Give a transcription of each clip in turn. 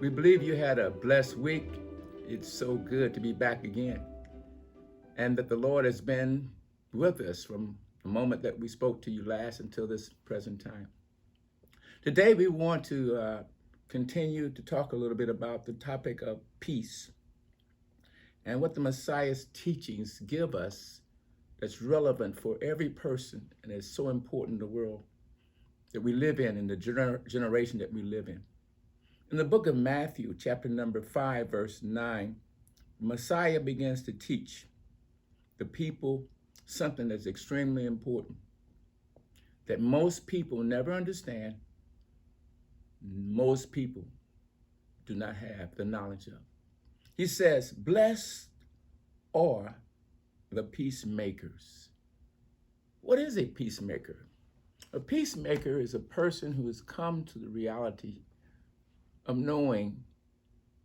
We believe you had a blessed week. It's so good to be back again, and that the Lord has been with us from the moment that we spoke to you last until this present time. Today, we want to continue to talk a little bit about the topic of peace and what the Messiah's teachings give us that's relevant for every person and is so important in the world that we live in the generation that we live in. In the book of Matthew, chapter number 5, verse 9, Messiah begins to teach the people something that's extremely important that most people never understand, most people do not have the knowledge of. He says, blessed are the peacemakers. What is a peacemaker? A peacemaker is a person who has come to the reality of knowing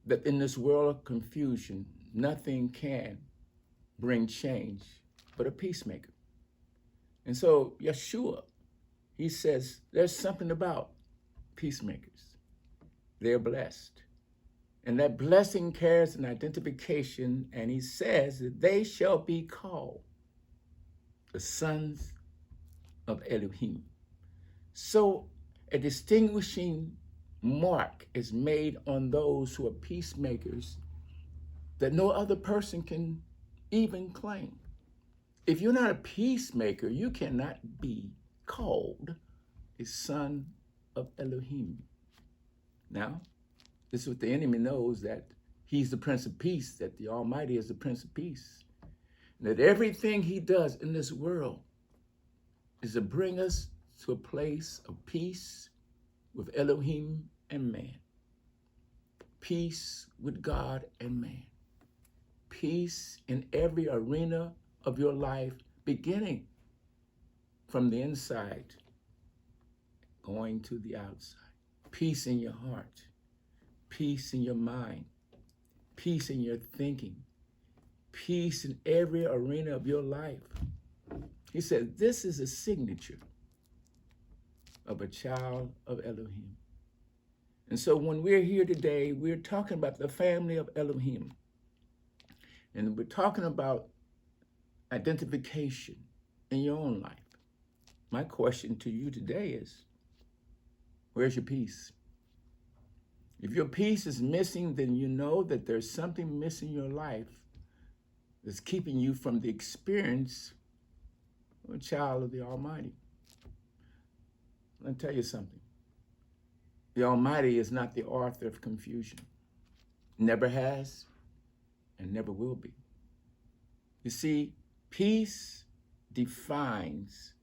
that in this world of confusion, nothing can bring change but a peacemaker. And so Yeshua, he says, there's something about peacemakers. They're blessed. And that blessing carries an identification, and he says that they shall be called the sons of Elohim. So a distinguishing mark is made on those who are peacemakers that no other person can even claim. If you're not a peacemaker, you cannot be called a son of Elohim. Now, this is what the enemy knows, that he's the Prince of Peace, that the Almighty is the Prince of Peace, and that everything he does in this world is to bring us to a place of peace with Elohim and man, peace with God and man, peace in every arena of your life, beginning from the inside, going to the outside, peace in your heart, peace in your mind, peace in your thinking, peace in every arena of your life. He said, this is a signature of a child of Elohim. And so when we're here today, we're talking about the family of Elohim. And we're talking about identification in your own life. My question to you today is, where's your peace? If your peace is missing, then you know that there's something missing in your life that's keeping you from the experience of a child of the Almighty. Let me tell you something. The Almighty is not the author of confusion. Never has and never will be. You see, peace defines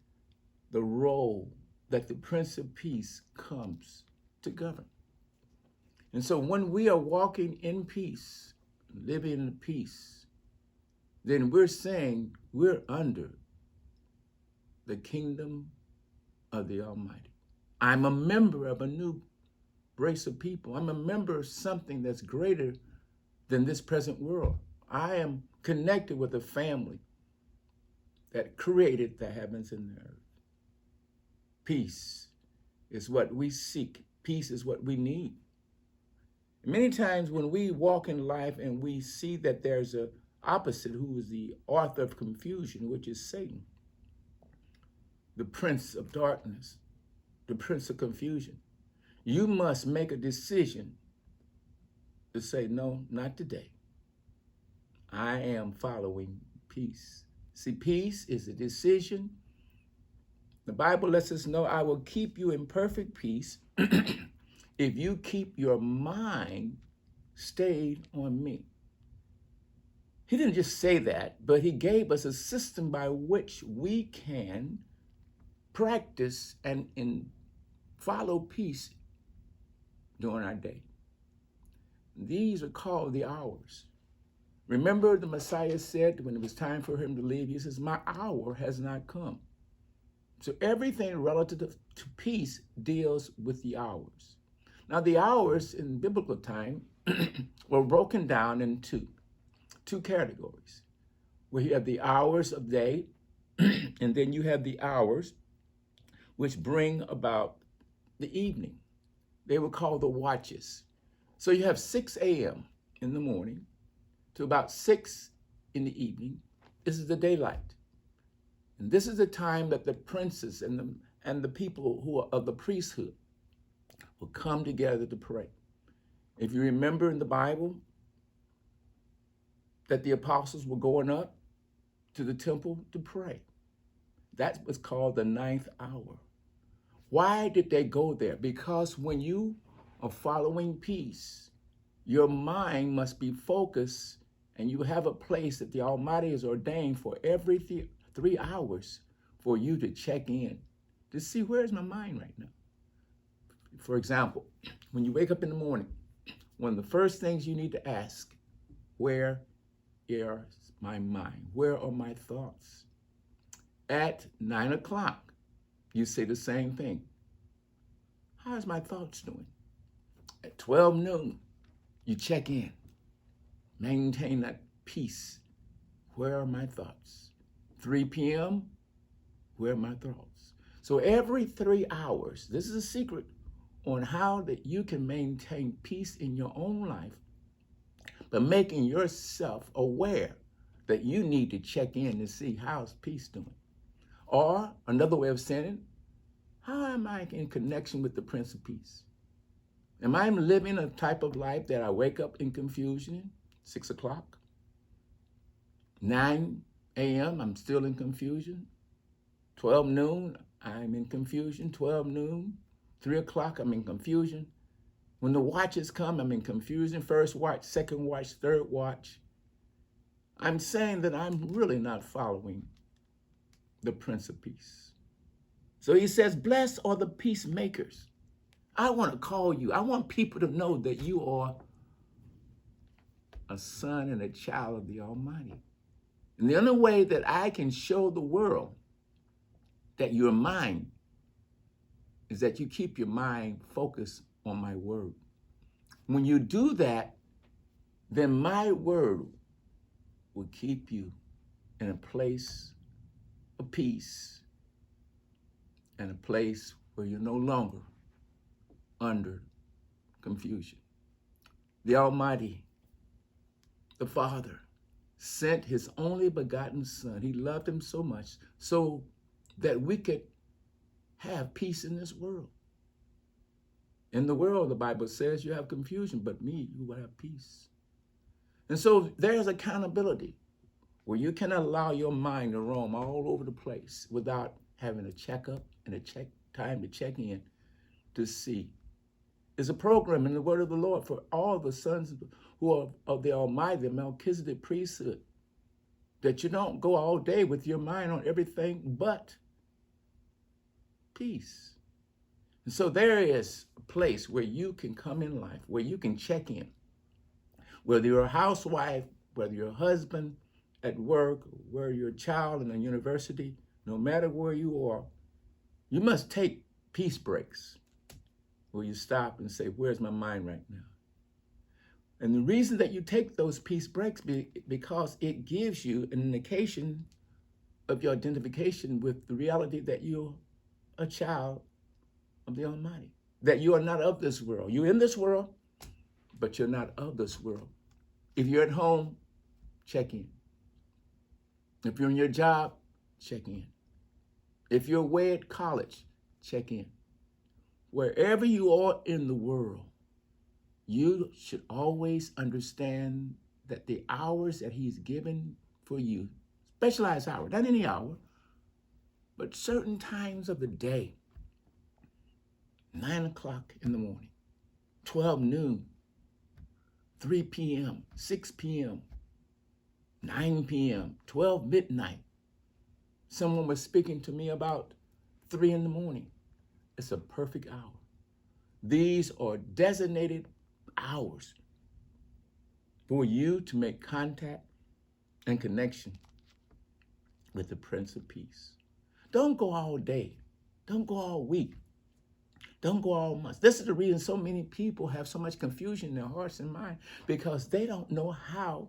the role that the Prince of Peace comes to govern. And so when we are walking in peace, living in peace, then we're saying we're under the kingdom of the Almighty. I'm a member of a new race of people. I'm a member of something that's greater than this present world. I am connected with a family that created the heavens and the earth. Peace is what we seek. Peace is what we need. Many times when we walk in life and we see that there's an opposite who is the author of confusion, which is Satan, the prince of darkness, the prince of confusion, you must make a decision to say, no, not today. I am following peace. See, peace is a decision. The Bible lets us know, I will keep you in perfect peace if you keep your mind stayed on me. He didn't just say that, but he gave us a system by which we can practice and follow peace during our day. These are called the hours. Remember, the Messiah said when it was time for him to leave, he says, my hour has not come. So everything relative to peace deals with the hours. Now, the hours in biblical time were broken down into two categories, where you have the hours of day, and then you have the hours which bring about the evening. They were called the watches. So you have 6 a.m. in the morning to about 6 in the evening. This is the daylight. And this is the time that the princes and the people who are of the priesthood will come together to pray. If you remember in the Bible that the apostles were going up to the temple to pray. That was called the ninth hour. Why did they go there? Because when you are following peace, your mind must be focused, and you have a place that the Almighty has ordained for every 3 hours for you to check in to see, where's my mind right now? For example, when you wake up in the morning, one of the first things you need to ask, where is my mind? Where are my thoughts? At 9 o'clock, you say the same thing. How's my thoughts doing? At 12 noon, you check in. Maintain that peace. Where are my thoughts? 3 p.m., where are my thoughts? So every 3 hours, this is a secret on how that you can maintain peace in your own life, but making yourself aware that you need to check in to see how's peace doing. Or another way of saying it, how am I in connection with the Prince of Peace? Am I living a type of life that I wake up in confusion, 6 o'clock? 9 a.m., I'm still in confusion. 12 noon, I'm in confusion. 12 noon, 3 o'clock, I'm in confusion. When the watches come, I'm in confusion. First watch, second watch, third watch. I'm saying that I'm really not following the Prince of Peace. So he says, blessed are the peacemakers. I want to call you. I want people to know that you are a son and a child of the Almighty. And the only way that I can show the world that you're mine is that you keep your mind focused on my word. When you do that, then my word will keep you in a place of peace and a place where you're no longer under confusion. The Almighty, the Father, sent his only begotten Son. He loved him so much so that we could have peace in this world. In the world, the Bible says, you have confusion, but me, you will have peace. And so there's accountability where you cannot allow your mind to roam all over the place without having a checkup and time to check in to see. There's a program in the word of the Lord for all the sons who are of the Almighty, the Melchizedek priesthood, that you don't go all day with your mind on everything but peace. And so there is a place where you can come in life, where you can check in. Whether you're a housewife, whether you're a husband at work, whether you're a child in a university, no matter where you are, you must take peace breaks where you stop and say, where's my mind right now? And the reason that you take those peace breaks because it gives you an indication of your identification with the reality that you're a child of the Almighty, that you are not of this world. You're in this world, but you're not of this world. If you're at home, check in. If you're in your job, check in. If you're away at college, check in. Wherever you are in the world, you should always understand that the hours that he's given for you, specialized hours, not any hour, but certain times of the day, 9 o'clock in the morning, 12 noon, 3 p.m., 6 p.m., 9 p.m., 12 midnight. Someone was speaking to me about 3 in the morning. It's a perfect hour. These are designated hours for you to make contact and connection with the Prince of Peace. Don't go all day. Don't go all week. Don't go all months. This is the reason so many people have so much confusion in their hearts and minds, because they don't know how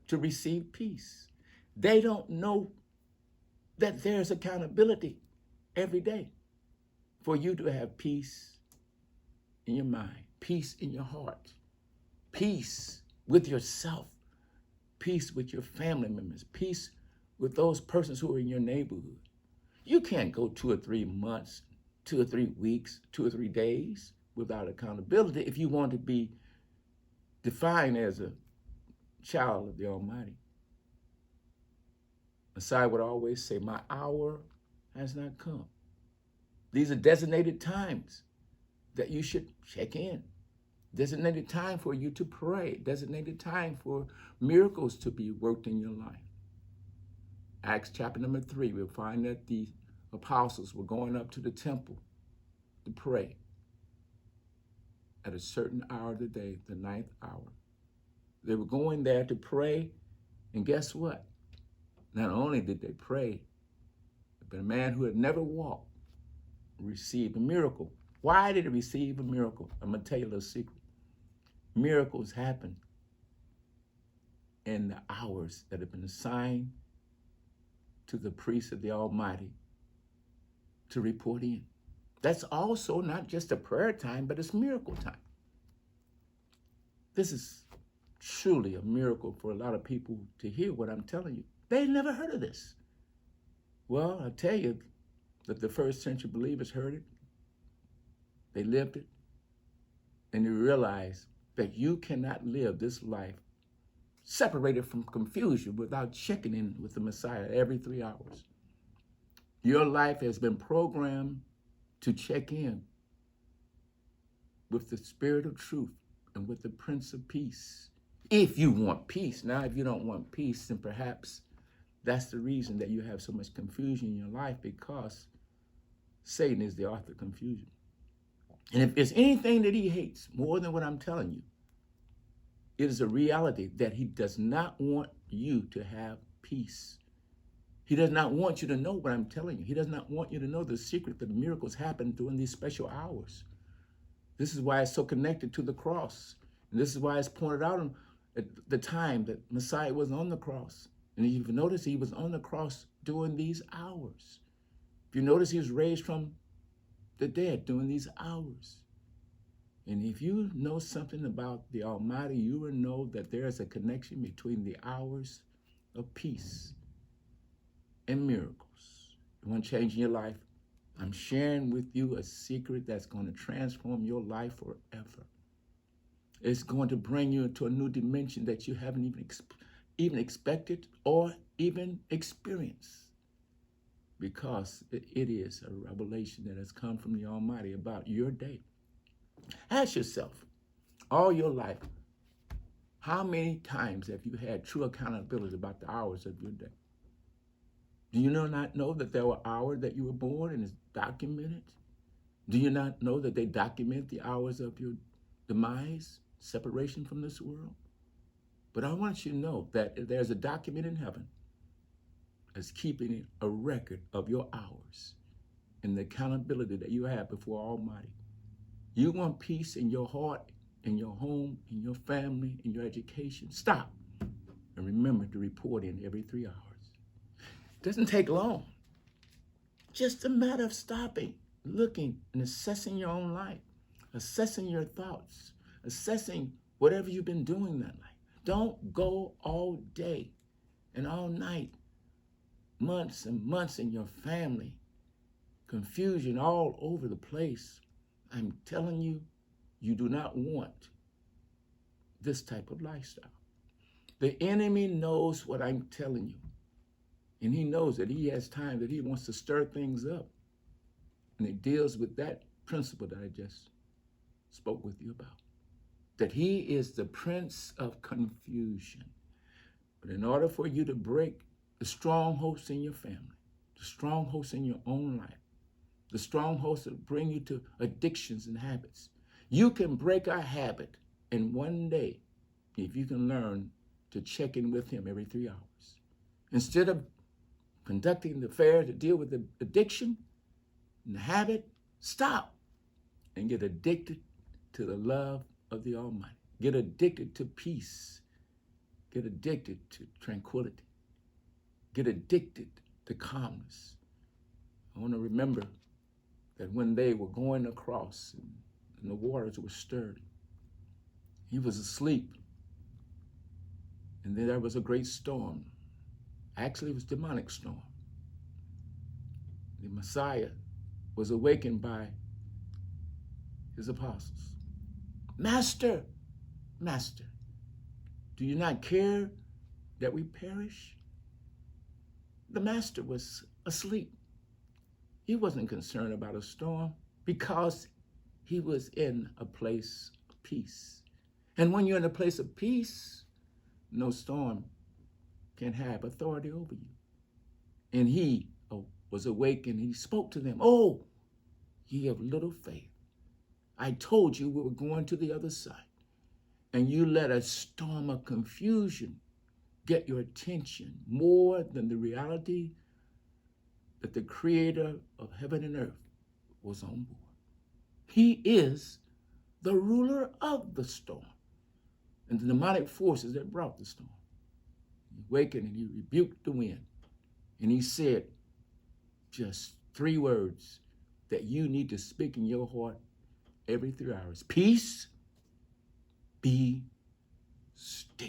to receive peace. They don't know that there's accountability every day for you to have peace in your mind, peace in your heart, peace with yourself, peace with your family members, peace with those persons who are in your neighborhood. You can't go 2 or 3 months, 2 or 3 weeks, 2 or 3 days without accountability if you want to be defined as a child of the Almighty. Messiah would always say, my hour has not come. These are designated times that you should check in. Designated time for you to pray. Designated time for miracles to be worked in your life. Acts chapter number 3, we'll find that the apostles were going up to the temple to pray at a certain hour of the day, the 9th hour. They were going there to pray, and guess what? Not only did they pray, but a man who had never walked received a miracle. Why did he receive a miracle? I'm going to tell you a little secret. Miracles happen in the hours that have been assigned to the priest of the Almighty to report in. That's also not just a prayer time, but it's miracle time. This is truly a miracle for a lot of people to hear what I'm telling you. They never heard of this. Well, I tell you that the first century believers heard it. They lived it. And they realized that you cannot live this life separated from confusion without checking in with the Messiah every 3 hours. Your life has been programmed to check in with the Spirit of truth and with the Prince of Peace. If you want peace. Now, if you don't want peace, then perhaps that's the reason that you have so much confusion in your life, because Satan is the author of confusion. And if there's anything that he hates more than what I'm telling you, it is a reality that he does not want you to have peace. He does not want you to know what I'm telling you. He does not want you to know the secret that miracles happen during these special hours. This is why it's so connected to the cross. And this is why it's pointed out at the time that Messiah was on the cross. And if you notice, he was on the cross during these hours. If you notice, he was raised from the dead during these hours. And if you know something about the Almighty, you will know that there is a connection between the hours of peace and miracles. You want to change your life? I'm sharing with you a secret that's going to transform your life forever. It's going to bring you into a new dimension that you haven't even expected or even experienced, because it is a revelation that has come from the Almighty about your day. Ask yourself, all your life, how many times have you had true accountability about the hours of your day? Do you not know that there were hours that you were born and it's documented? Do you not know that they document the hours of your demise, separation from this world? But I want you to know that there's a document in heaven that's keeping a record of your hours and the accountability that you have before Almighty. You want peace in your heart, in your home, in your family, in your education. Stop and remember to report in every 3 hours. It doesn't take long. Just a matter of stopping, looking, and assessing your own life, assessing your thoughts, assessing whatever you've been doing that night. Don't go all day and all night, months and months in your family, confusion all over the place. I'm telling you, you do not want this type of lifestyle. The enemy knows what I'm telling you. And he knows that he has time that he wants to stir things up. And it deals with that principle that I just spoke with you about. That he is the prince of confusion. But in order for you to break the strongholds in your family, the strongholds in your own life, the strongholds that bring you to addictions and habits, you can break a habit in one day if you can learn to check in with him every 3 hours. Instead of conducting the affair to deal with the addiction and the habit, stop and get addicted to the love of the Almighty. Get addicted to peace. Get addicted to tranquility. Get addicted to calmness. I want to remember that when they were going across and the waters were stirred, He was asleep. And then there was a great storm. Actually, it was a demonic storm. The Messiah was awakened by his apostles. Master, Master, do you not care that we perish? The Master was asleep. He wasn't concerned about a storm because he was in a place of peace. And when you're in a place of peace, no storm can have authority over you. And he was awake and he spoke to them. Oh, ye of little faith. I told you we were going to the other side. And you let a storm of confusion get your attention more than the reality that the creator of heaven and earth was on board. He is the ruler of the storm and the demonic forces that brought the storm. He awakened and he rebuked the wind. And he said just 3 words that you need to speak in your heart every 3 hours. Peace, be still.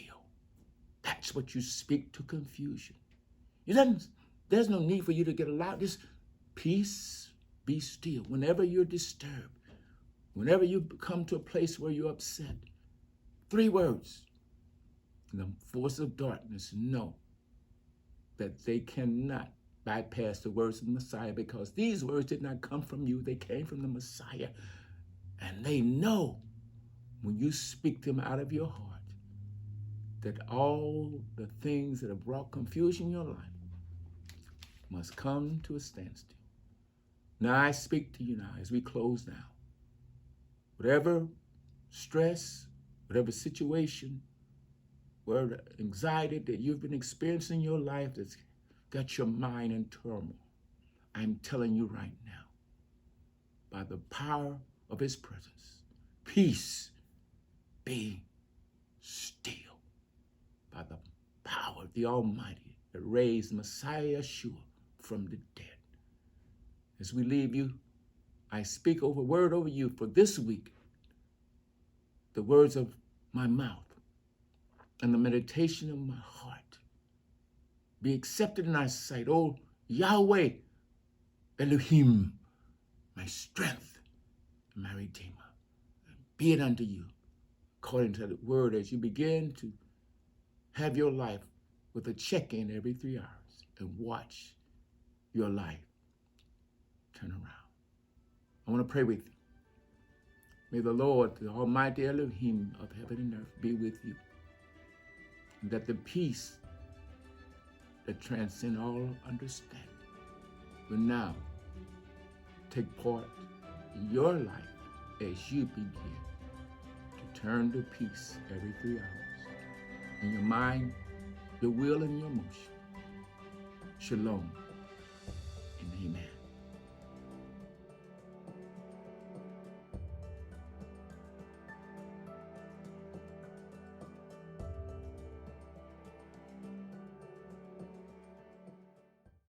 That's what you speak to confusion. There's no need for you to get loud. Just peace, be still. Whenever you're disturbed, whenever you come to a place where you're upset, 3 words. And the force of darkness know that they cannot bypass the words of the Messiah because these words did not come from you. They came from the Messiah. And they know when you speak them out of your heart that all the things that have brought confusion in your life must come to a standstill. Now I speak to you now as we close now. Whatever stress, whatever situation, whatever anxiety that you've been experiencing in your life that's got your mind in turmoil, I'm telling you right now, by the power of his presence, peace, be still. By the power of the Almighty that raised Messiah Yeshua from the dead. As we leave you, I speak word over you for this week, the words of my mouth and the meditation of my heart be accepted in thy sight, O Yahweh Elohim, my strength and my Redeemer. Be it unto you, according to the word, as you begin to have your life with a check-in every 3 hours and watch your life turn around. I want to pray with you. May the Lord, the Almighty Elohim of heaven and earth, be with you. And that the peace that transcends all understanding will now take part in your life as you begin to turn to peace every 3 hours. In your mind, your will, and your emotion. Shalom and amen.